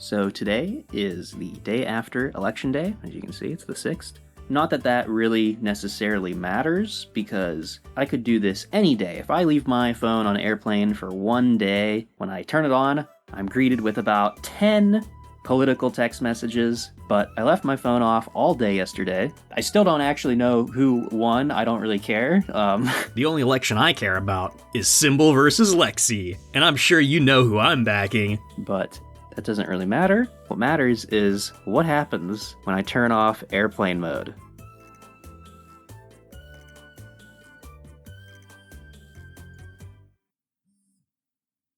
So today is the day after Election Day. As you can see, it's the 6th. Not that that really necessarily matters, because I could do this any day. If I leave my phone on airplane for one day, when I turn it on, I'm greeted with about 10 political text messages, but I left my phone off all day yesterday. I still don't actually know who won. I don't really care. The only election I care about is Symbol versus Lexi, and I'm sure you know who I'm backing. But that doesn't really matter. What matters is what happens when I turn off airplane mode.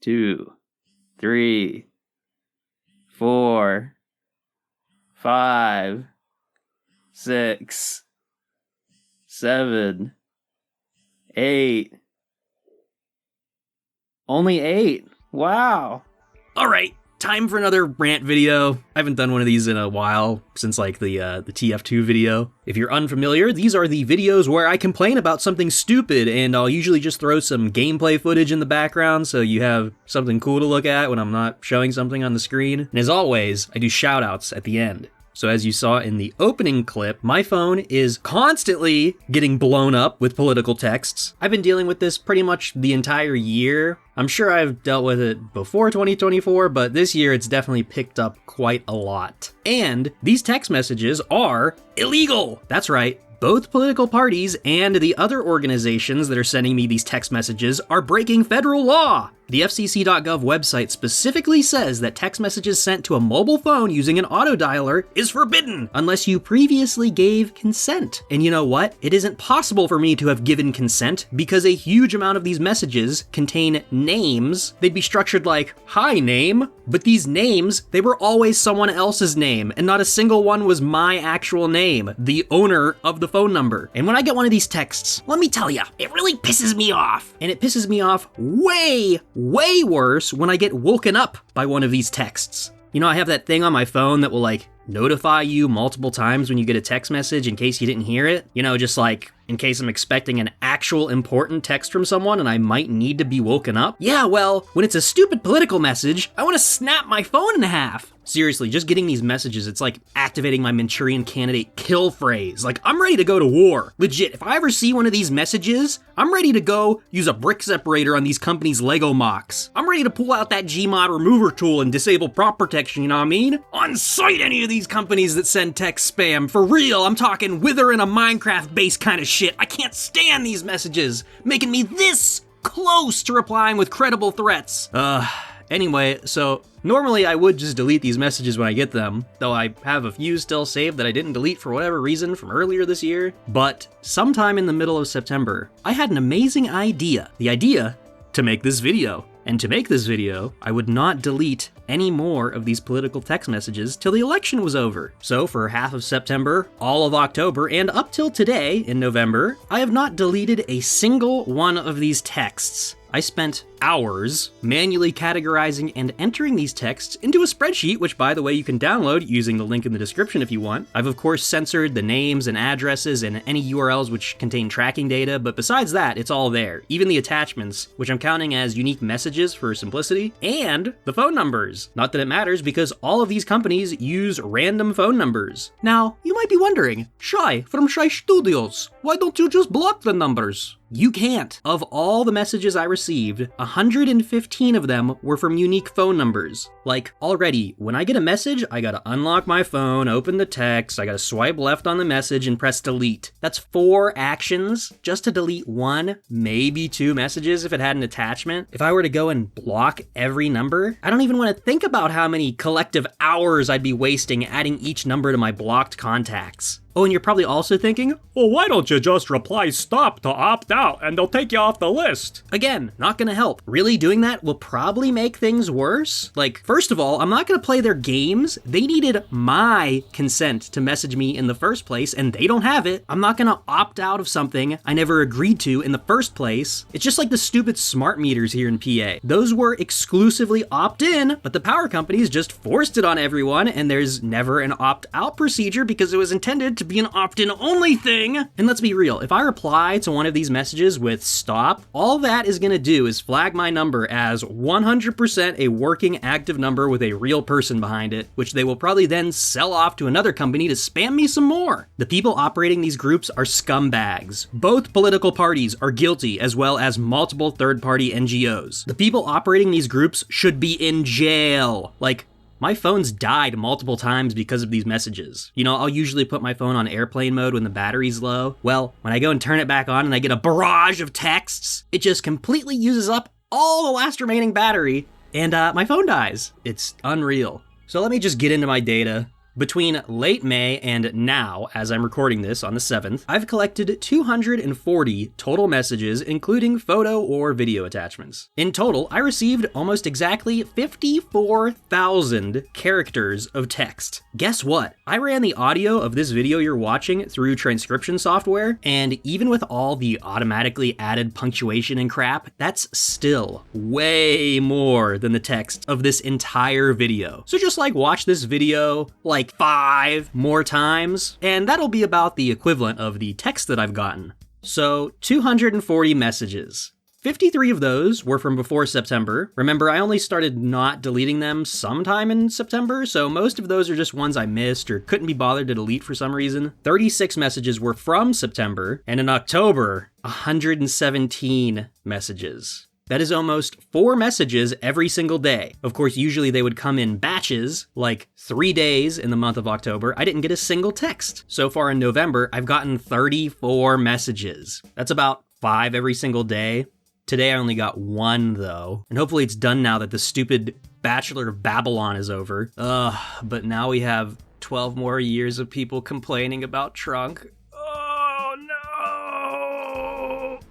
Two, 3, 4, 5, 6, 7, 8. Only 8. Wow. All right. Time for another rant video. I haven't done one of these in a while, since like the TF2 video. If you're unfamiliar, these are the videos where I complain about something stupid, and I'll usually just throw some gameplay footage in the background so you have something cool to look at when I'm not showing something on the screen. And as always, I do shoutouts at the end. So as you saw in the opening clip, my phone is constantly getting blown up with political texts. I've been dealing with this pretty much the entire year. I'm sure I've dealt with it before 2024, but this year it's definitely picked up quite a lot. And these text messages are illegal. That's right. Both political parties and the other organizations that are sending me these text messages are breaking federal law. The FCC.gov website specifically says that text messages sent to a mobile phone using an autodialer is forbidden unless you previously gave consent. And you know what? It isn't possible for me to have given consent because a huge amount of these messages contain names. They'd be structured like, "Hi name," but these names, they were always someone else's name, and not a single one was my actual name, the owner of the phone number. And when I get one of these texts, let me tell ya, it really pisses me off. And it pisses me off way worse when I get woken up by one of these texts. You know, I have that thing on my phone that will like notify you multiple times when you get a text message in case you didn't hear it. You know, just like in case I'm expecting an actual important text from someone and I might need to be woken up. Yeah, well, when it's a stupid political message, I want to snap my phone in half. Seriously, just getting these messages, it's like activating my Manchurian Candidate kill phrase. Like, I'm ready to go to war. Legit, if I ever see one of these messages, I'm ready to go use a brick separator on these companies' Lego mocks. I'm ready to pull out that Gmod remover tool and disable prop protection, you know what I mean? On-site any of these companies that send text spam. For real, I'm talking Wither in a Minecraft-based kind of shit. I can't stand these messages, making me this close to replying with credible threats. Anyway, so normally I would just delete these messages when I get them, though I have a few still saved that I didn't delete for whatever reason from earlier this year. But sometime in the middle of September, I had an amazing idea. The idea to make this video. And to make this video, I would not delete any more of these political text messages till the election was over. So for half of September, all of October, and up till today in November, I have not deleted a single one of these texts. I spent hours manually categorizing and entering these texts into a spreadsheet, which by the way you can download using the link in the description if you want. I've of course censored the names and addresses and any URLs which contain tracking data, but besides that, it's all there. Even the attachments, which I'm counting as unique messages for simplicity, and the phone numbers. Not that it matters because all of these companies use random phone numbers. Now, you might be wondering, Shai from Shai Studios, why don't you just block the numbers? You can't. Of all the messages I received, 115 of them were from unique phone numbers. Like, already, when I get a message, I gotta unlock my phone, open the text, I gotta swipe left on the message and press delete. That's 4 actions just to delete 1, maybe 2 messages if it had an attachment. If I were to go and block every number, I don't even want to think about how many collective hours I'd be wasting adding each number to my blocked contacts. Oh, and you're probably also thinking, well, why don't you just reply stop to opt out and they'll take you off the list? Again, not gonna help. Really doing that will probably make things worse. Like, first of all, I'm not gonna play their games. They needed my consent to message me in the first place, and they don't have it. I'm not gonna opt out of something I never agreed to in the first place. It's just like the stupid smart meters here in PA. Those were exclusively opt-in, but the power companies just forced it on everyone, and there's never an opt-out procedure because it was intended to to be an opt-in only thing. And let's be real, if I reply to one of these messages with stop, all that is gonna do is flag my number as 100% a working active number with a real person behind it, which they will probably then sell off to another company to spam me some more. The people operating these groups are scumbags. Both political parties are guilty, as well as multiple third-party NGOs. The people operating these groups should be in jail. Like, my phone's died multiple times because of these messages. You know, I'll usually put my phone on airplane mode when the battery's low. Well, when I go and turn it back on and I get a barrage of texts, it just completely uses up all the last remaining battery, and my phone dies. It's unreal. So let me just get into my data. Between late May and now, as I'm recording this on the 7th, I've collected 240 total messages, including photo or video attachments. In total, I received almost exactly 54,000 characters of text. Guess what? I ran the audio of this video you're watching through transcription software, and even with all the automatically added punctuation and crap, that's still way more than the text of this entire video. So just watch this video 5 more times, and that'll be about the equivalent of the text that I've gotten. So 240 messages. 53 of those were from before September. Remember, I only started not deleting them sometime in September, so most of those are just ones I missed or couldn't be bothered to delete for some reason. 36 messages were from September, and in October, 117 messages. That is almost 4 messages every single day. Of course, usually they would come in batches, 3 days in the month of October. I didn't get a single text. So far in November, I've gotten 34 messages. That's about 5 every single day. Today I only got 1 though. And hopefully it's done now that the stupid Bachelor of Babylon is over. But now we have 12 more years of people complaining about Trunk.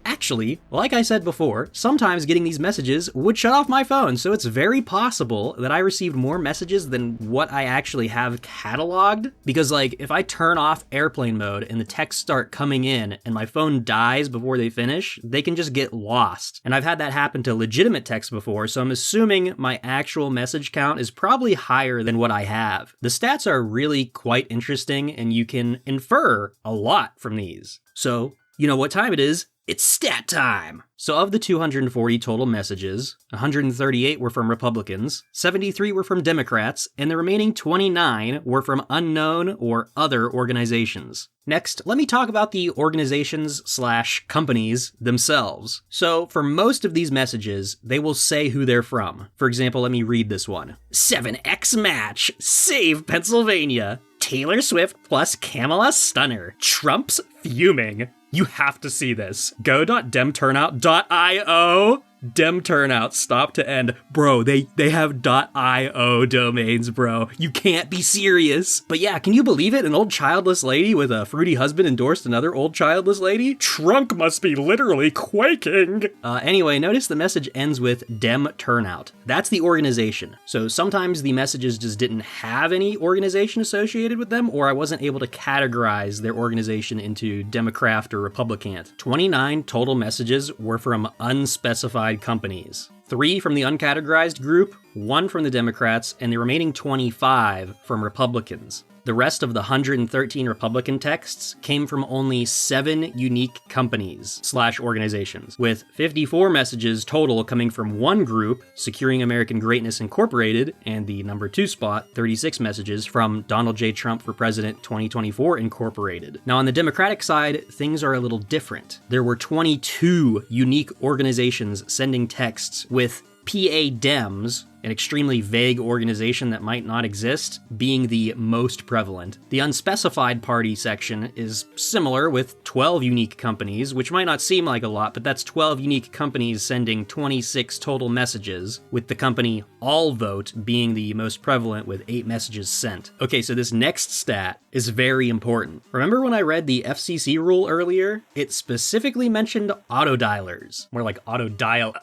Actually, like I said before, sometimes getting these messages would shut off my phone, so it's very possible that I received more messages than what I actually have cataloged. Because if I turn off airplane mode and the texts start coming in and my phone dies before they finish, they can just get lost. And I've had that happen to legitimate texts before, so I'm assuming my actual message count is probably higher than what I have. The stats are really quite interesting, and you can infer a lot from these. So, you know what time it is? It's stat time! So of the 240 total messages, 138 were from Republicans, 73 were from Democrats, and the remaining 29 were from unknown or other organizations. Next, let me talk about the organizations/companies themselves. So for most of these messages, they will say who they're from. For example, let me read this one. 7X Match, Save Pennsylvania, Taylor Swift plus Kamala Stunner, Trump's fuming. You have to see this. Go.demturnout.io. Demturnout, stop to end. Bro, they have .io domains, bro. You can't be serious. But yeah, can you believe it? An old childless lady with a fruity husband endorsed another old childless lady? Trunk must be literally quaking. Anyway, notice the message ends with Demturnout. That's the organization. So sometimes the messages just didn't have any organization associated with them, or I wasn't able to categorize their organization into Democrat or Republican. 29 total messages were from unspecified companies. 3 from the uncategorized group, 1 from the Democrats, and the remaining 25 from Republicans. The rest of the 113 Republican texts came from only 7 unique companies/organizations, with 54 messages total coming from one group, Securing American Greatness Incorporated, and the number 2 spot, 36 messages from Donald J. Trump for President 2024 Incorporated. Now on the Democratic side, things are a little different. There were 22 unique organizations sending texts, with PA Dems, an extremely vague organization that might not exist, being the most prevalent. The unspecified party section is similar, with 12 unique companies, which might not seem like a lot, but that's 12 unique companies sending 26 total messages, with the company All Vote being the most prevalent with 8 messages sent. Okay, so this next stat is very important. Remember when I read the FCC rule earlier? It specifically mentioned autodialers. More like autodial.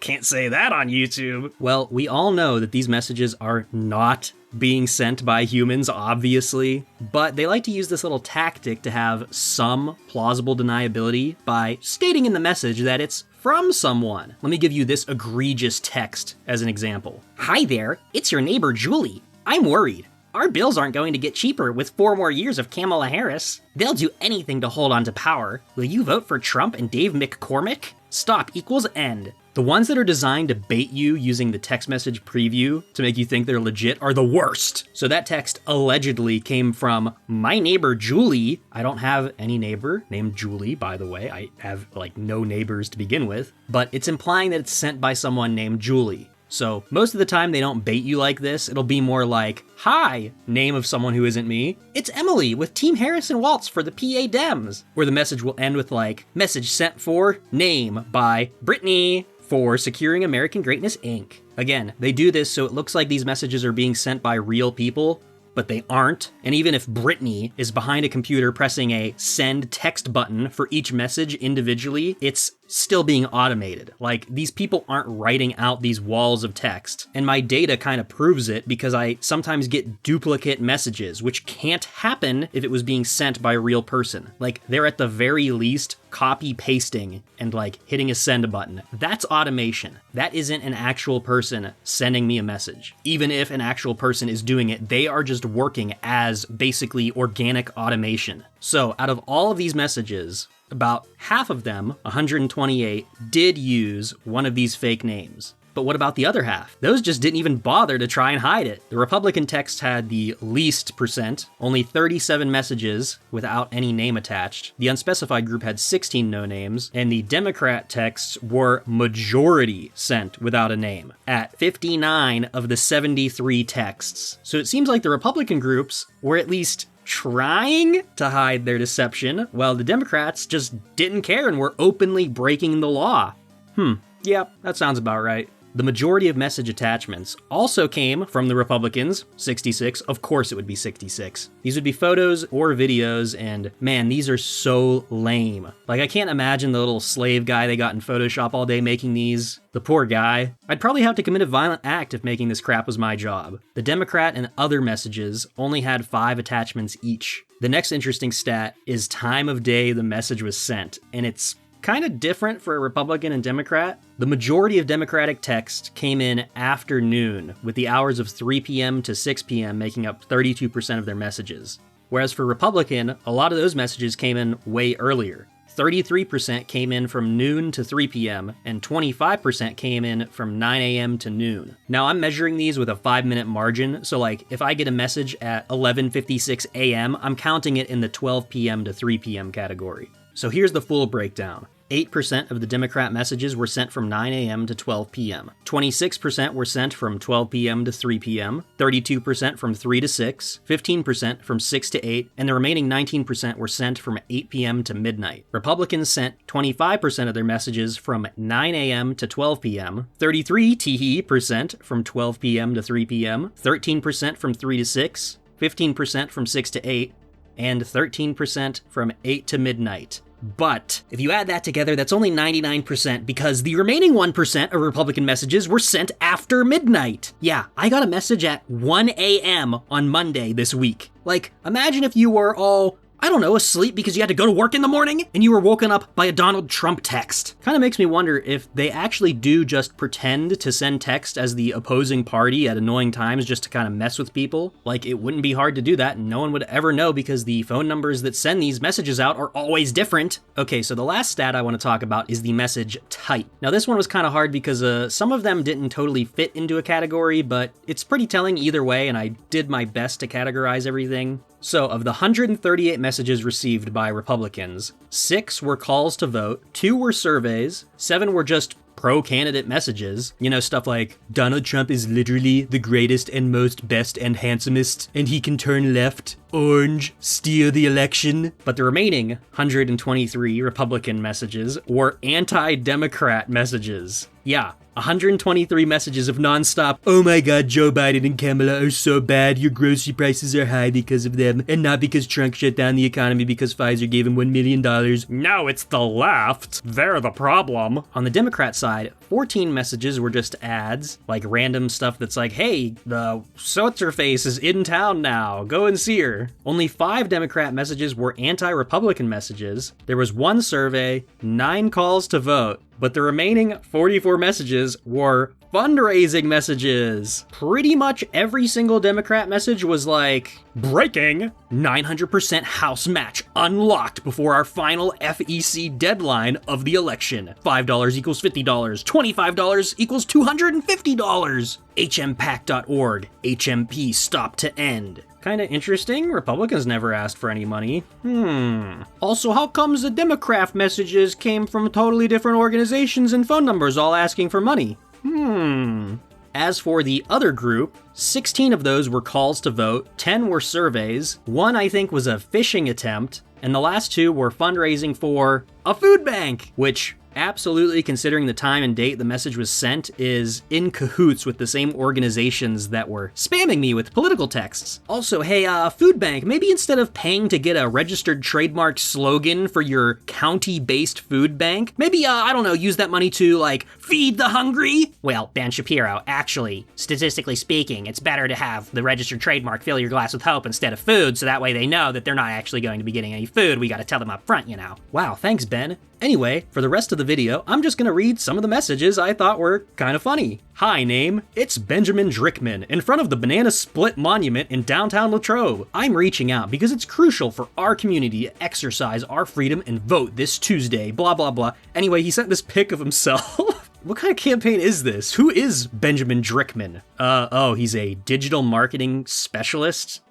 Can't say that on YouTube. Well, we all know that these messages are not being sent by humans, obviously, but they like to use this little tactic to have some plausible deniability by stating in the message that it's from someone. Let me give you this egregious text as an example. Hi there, it's your neighbor Julie. I'm worried. Our bills aren't going to get cheaper with 4 more years of Kamala Harris. They'll do anything to hold on to power. Will you vote for Trump and Dave McCormick? Stop equals end. The ones that are designed to bait you using the text message preview to make you think they're legit are the worst. So that text allegedly came from my neighbor Julie. I don't have any neighbor named Julie, by the way. I have like no neighbors to begin with, but it's implying that it's sent by someone named Julie. So most of the time they don't bait you like this. It'll be more like, hi, name of someone who isn't me. It's Emily with Team Harrison Waltz for the PA Dems. Where the message will end with like, message sent for name by Brittany for Securing American Greatness Inc. Again, they do this so it looks like these messages are being sent by real people, but they aren't. And even if Brittany is behind a computer pressing a send text button for each message individually, it's still being automated. Like, these people aren't writing out these walls of text. And my data kind of proves it because I sometimes get duplicate messages, which can't happen if it was being sent by a real person. Like, they're at the very least copy pasting and like hitting a send button. That's automation. That isn't an actual person sending me a message. Even if an actual person is doing it, they are just working as basically organic automation. So out of all of these messages, about half of them, 128, did use one of these fake names. But what about the other half? Those just didn't even bother to try and hide it. The Republican text had the least percent, only 37 messages without any name attached. The unspecified group had 16 no names, and the Democrat texts were majority sent without a name, at 59 of the 73 texts. So it seems like the Republican groups were at least trying to hide their deception, while the Democrats just didn't care and were openly breaking the law. Yeah, that sounds about right. The majority of message attachments also came from the Republicans, 66. Of course it would be 66. These would be photos or videos, and man, these are so lame. Like, I can't imagine the little slave guy they got in Photoshop all day making these. The poor guy. I'd probably have to commit a violent act if making this crap was my job. The Democrat and other messages only had 5 attachments each. The next interesting stat is time of day the message was sent, and it's kind of different for a Republican and Democrat. The majority of Democratic text came in after noon, with the hours of 3 p.m. to 6 p.m. making up 32% of their messages. Whereas for Republican, a lot of those messages came in way earlier. 33% came in from noon to 3 p.m., and 25% came in from 9 a.m. to noon. Now, I'm measuring these with a 5-minute margin, so like, if I get a message at 11:56 a.m., I'm counting it in the 12 p.m. to 3 p.m. category. So here's the full breakdown. 8% of the Democrat messages were sent from 9 a.m. to 12 p.m. 26% were sent from 12 p.m. to 3 p.m., 32% from 3 to 6, 15% from 6 to 8, and the remaining 19% were sent from 8 p.m. to midnight. Republicans sent 25% of their messages from 9 a.m. to 12 p.m., 33% from 12 p.m. to 3 p.m., 13% from 3 to 6, 15% from 6 to 8, and 13% from 8 to midnight. But if you add that together, that's only 99% because the remaining 1% of Republican messages were sent after midnight. Yeah, I got a message at 1 a.m. on Monday this week. Like, imagine if you were all, I don't know, asleep because you had to go to work in the morning and you were woken up by a Donald Trump text. Kind of makes me wonder if they actually do just pretend to send text as the opposing party at annoying times just to kind of mess with people. Like, it wouldn't be hard to do that and no one would ever know because the phone numbers that send these messages out are always different. Okay, so the last stat I want to talk about is the message type. Now, this one was kind of hard because some of them didn't totally fit into a category, but it's pretty telling either way, and I did my best to categorize everything. So, of the 138 messages received by Republicans, 6 were calls to vote, 2 were surveys, 7 were just pro-candidate messages. You know, stuff like, Donald Trump is literally the greatest and most best and handsomest, and he can turn left, orange, steal the election. But the remaining 123 Republican messages were anti-Democrat messages. Yeah, 123 messages of nonstop, oh my god, Joe Biden and Kamala are so bad, your grocery prices are high because of them, and not because Trump shut down the economy because Pfizer gave him $1 million. No, it's the left. They're the problem. On the Democrat side, 14 messages were just ads, like random stuff that's like, hey, the so-what's-her-face is in town now, go and see her. Only 5 Democrat messages were anti-Republican messages. There was 1 survey, 9 calls to vote, but the remaining 44 messages were fundraising messages. Pretty much every single Democrat message was like, breaking, 900% House match unlocked before our final FEC deadline of the election. $5 equals $50, $25 equals $250. HMPAC.org, HMP stop to end. Kinda interesting, Republicans never asked for any money. Also, how comes the Democrat messages came from totally different organizations and phone numbers all asking for money? As for the other group, 16 of those were calls to vote, 10 were surveys, 1 I think was a phishing attempt, and the last 2 were fundraising for a food bank, which absolutely, considering the time and date the message was sent, is in cahoots with the same organizations that were spamming me with political texts. Also, hey, food bank, maybe instead of paying to get a registered trademark slogan for your county-based food bank, maybe, I don't know, use that money to, like, feed the hungry? Well, Ben Shapiro, actually, statistically speaking, it's better to have the registered trademark fill your glass with hope instead of food, so that way they know that they're not actually going to be getting any food. We gotta tell them up front, you know. Wow, thanks, Ben. Anyway, for the rest of the video, I'm just gonna read some of the messages I thought were kind of funny. Hi, name. It's Benjamin Drickman, in front of the Banana Split Monument in downtown Latrobe. I'm reaching out because it's crucial for our community to exercise our freedom and vote this Tuesday, blah, blah, blah. Anyway, he sent this pic of himself. What kind of campaign is this? Who is Benjamin Drickman? Oh, he's a digital marketing specialist?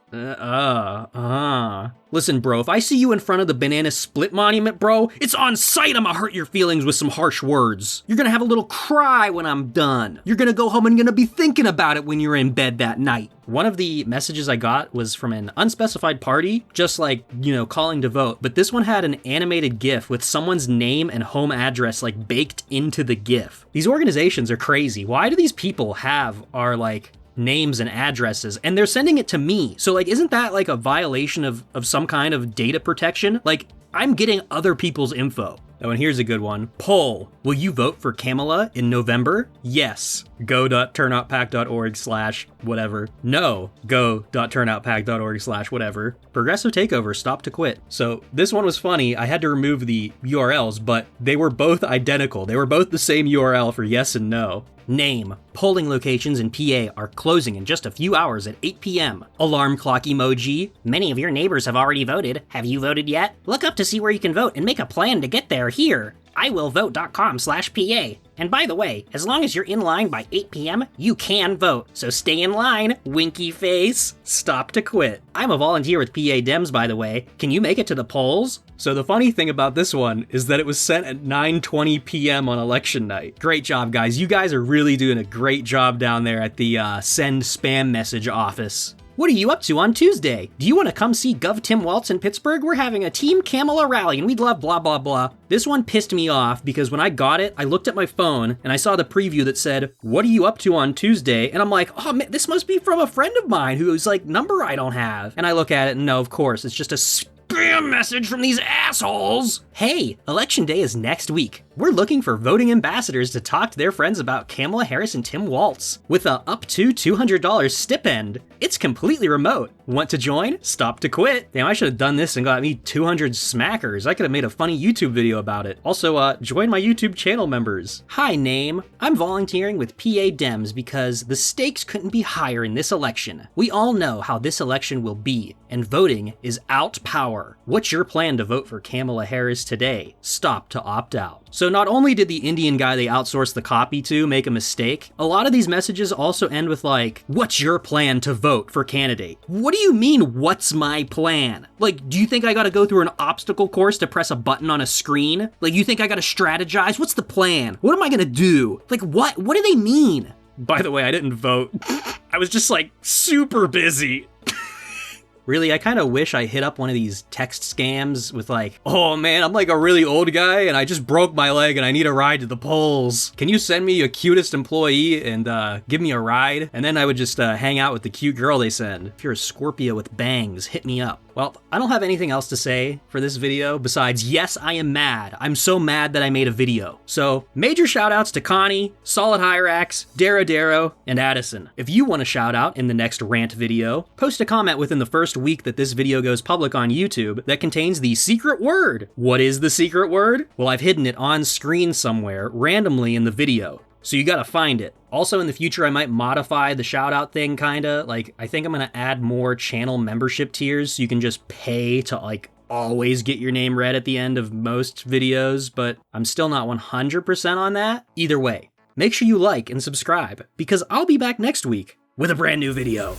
Listen, bro, if I see you in front of the Banana Split Monument, bro, it's on sight I'ma hurt your feelings with some harsh words. You're gonna have a little cry when I'm done. You're gonna go home and gonna be thinking about it when you're in bed that night. One of the messages I got was from an unspecified party, just like, you know, calling to vote, but this one had an animated GIF with someone's name and home address, like, baked into the GIF. These organizations are crazy. Why do these people have our, like, names and addresses, and they're sending it to me? So, like, isn't that like a violation of some kind of data protection? Like, I'm getting other people's info. Oh, and here's a good one. Poll. Will you vote for Kamala in November? Yes. Go.turnoutpac.org/whatever. No. Go.turnoutpac.org/whatever. Progressive takeover, stop to quit. So this one was funny. I had to remove the URLs, but they were both identical. They were both the same URL for yes and no. Name. Polling locations in PA are closing in just a few hours at 8 p.m. Alarm clock emoji. Many of your neighbors have already voted. Have you voted yet? Look up to see where you can vote and make a plan to get there here. iwillvote.com/PA. And by the way, as long as you're in line by 8 p.m., you can vote. So stay in line, winky face. Stop to quit. I'm a volunteer with PA Dems, by the way. Can you make it to the polls? So the funny thing about this one is that it was sent at 9:20 p.m. on election night. Great job, guys. You guys are really doing a great job down there at the send spam message office. What are you up to on Tuesday? Do you want to come see Gov Tim Waltz in Pittsburgh? We're having a Team Kamala rally and we'd love blah blah blah. This one pissed me off because when I got it, I looked at my phone and I saw the preview that said, what are you up to on Tuesday? And I'm like, oh man, this must be from a friend of mine who's like number I don't have. And I look at it and no, of course, it's just a spam message from these assholes. Hey, Election Day is next week. We're looking for voting ambassadors to talk to their friends about Kamala Harris and Tim Waltz with a up to $200 stipend. It's completely remote. Want to join? Stop to quit. Damn, I should have done this and got me 200 smackers. I could have made a funny YouTube video about it. Also, join my YouTube channel members. Hi, name. I'm volunteering with PA Dems because the stakes couldn't be higher in this election. We all know how this election will be, and voting is out power. What's your plan to vote for Kamala Harris today? Stop to opt out. So not only did the Indian guy they outsourced the copy to make a mistake, a lot of these messages also end with like, what's your plan to vote for candidate? What do you mean, what's my plan? Like, do you think I gotta go through an obstacle course to press a button on a screen? Like, you think I gotta strategize? What's the plan? What am I gonna do? Like, what? What do they mean? By the way, I didn't vote. I was just like super busy. Really, I kind of wish I hit up one of these text scams with like, oh man, I'm like a really old guy and I just broke my leg and I need a ride to the polls. Can you send me your cutest employee and give me a ride? And then I would just hang out with the cute girl they send. If you're a Scorpio with bangs, hit me up. Well, I don't have anything else to say for this video besides, yes, I am mad. I'm so mad that I made a video. So, major shoutouts to Connie, Solid Hyrax, Darrow, and Addison. If you want a shout out in the next rant video, post a comment within the first week that this video goes public on YouTube that contains the secret word. What is the secret word? Well, I've hidden it on screen somewhere randomly in the video. So you gotta find it. Also in the future, I might modify the shout out thing kinda. Like, I think I'm gonna add more channel membership tiers so you can just pay to like always get your name read at the end of most videos, but I'm still not 100% on that. Either way, make sure you like and subscribe because I'll be back next week with a brand new video.